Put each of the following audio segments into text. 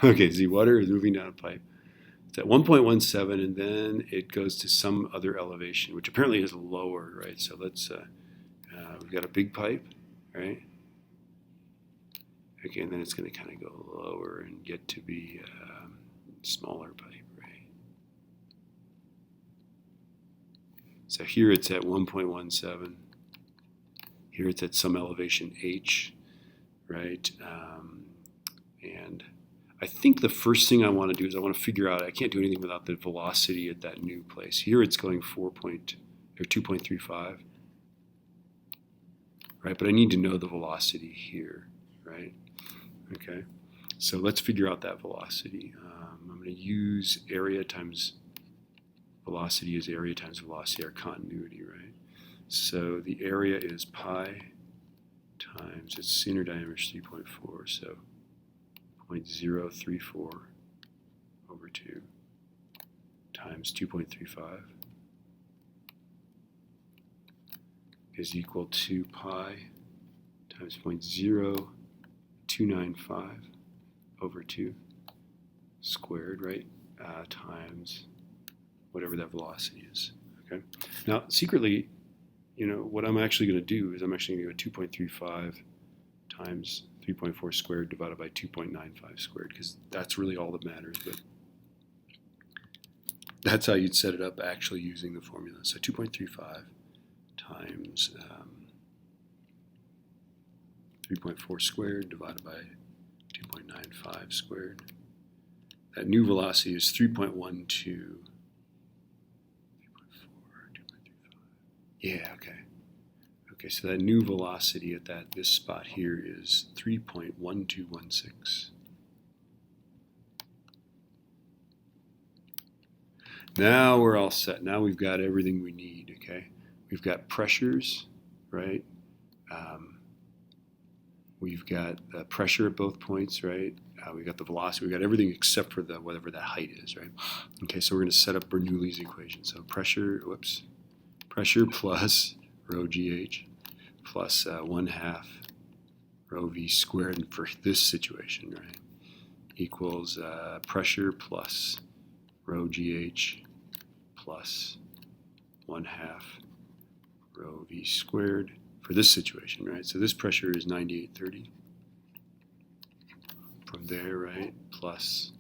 Okay, see, water is moving down a pipe. It's at 1.17, and then it goes to some other elevation, which apparently is lower, right? So let's, we've got a big pipe, right? Okay, and then it's going to kind of go lower and get to be a smaller pipe, right? So here it's at 1.17. Here it's at some elevation h, right? And I think the first thing I want to do is I want to figure out, I can't do anything without the velocity at that new place. Here it's going 2.35, right? But I need to know the velocity here, right? Okay, so let's figure out that velocity. I'm going to use area times velocity is area times velocity, our continuity, right? So the area is pi times its inner diameter is 3.4, so 0.034 over 2 times 2.35 is equal to pi times 0.0295 over 2 squared, right, times whatever that velocity is. Okay. Now, secretly, you know, what I'm actually going to do is I'm actually going to go 2.35 times 3.4 squared divided by 2.95 squared, because that's really all that matters. But that's how you'd set it up actually using the formula. So 2.35 times 3.4 squared divided by 2.95 squared. That new velocity is 3.12. Yeah, okay. Okay, so that new velocity at this spot here is 3.1216. Now we're all set. Now we've got everything we need, okay? We've got pressures, right? We've got pressure at both points, right? We've got the velocity. We've got everything except for whatever that height is, right? Okay, so we're going to set up Bernoulli's equation. So pressure plus rho GH plus 1/2 rho V squared for this situation, right, equals pressure plus rho GH plus 1/2 rho V squared for this situation, right? So this pressure is 9830 from there, right, plus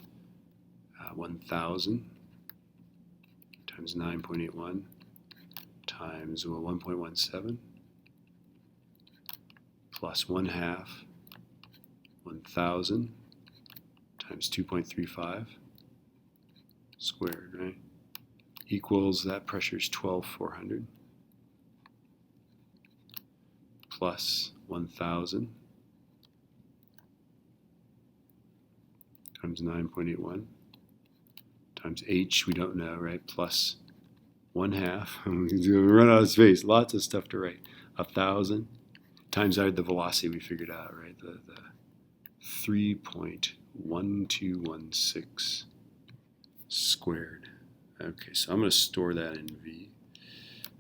1000 times 9.81 times 1.17 plus 1/2 1000 times 2.35 squared, right, equals that pressure is 12,400 plus 1000 times 9.81 times h, we don't know, right, plus 1/2. I'm going to run out of space. Lots of stuff to write. 1000 times the velocity we figured out, right? The 3.1216 squared. Okay, so I'm going to store that in V.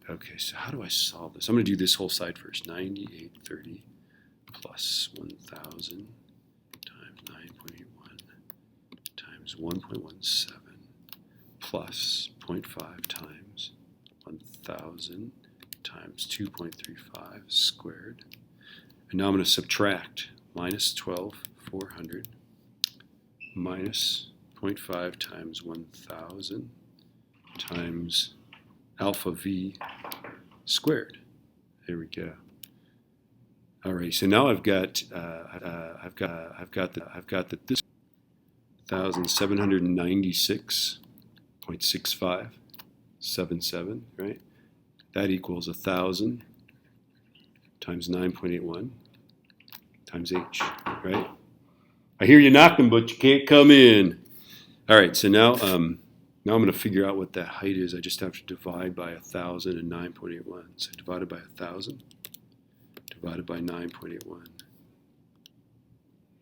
Okay, so how do I solve this? I'm going to do this whole side first. 9830 plus 1000 times 9.81 times 1.17 plus 0.5 times 1000 times 2.35 squared. And now I'm going to subtract minus 12,400 minus 0.5 times 1000 times alpha V squared. There we go. All right, so now I've got this 1,796.6577, right? That equals 1,000 times 9.81 times h, right? I hear you knocking, but you can't come in. All right, so now I'm going to figure out what that height is. I just have to divide by 1,000 and 9.81. So divided by 1,000, divided by 9.81.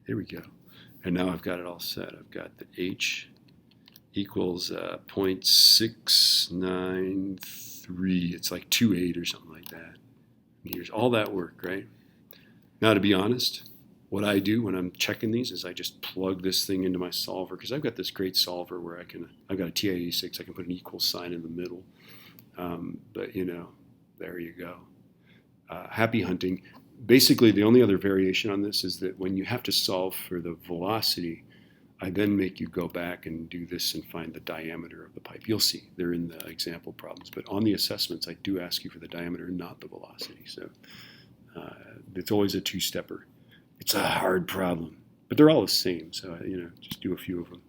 There we go. And now I've got it all set. I've got the h equals 0.693. It's like 28 or something like that. Here's all that work, right? Now, to be honest, what I do when I'm checking these is I just plug this thing into my solver, because I've got this great solver where I've got a TI-86, I can put an equal sign in the middle. But there you go. Happy hunting. Basically, the only other variation on this is that when you have to solve for the velocity, I then make you go back and do this and find the diameter of the pipe. You'll see, they're in the example problems. But on the assessments, I do ask you for the diameter, not the velocity. So it's always a two-stepper. It's a hard problem, but they're all the same. So, just do a few of them.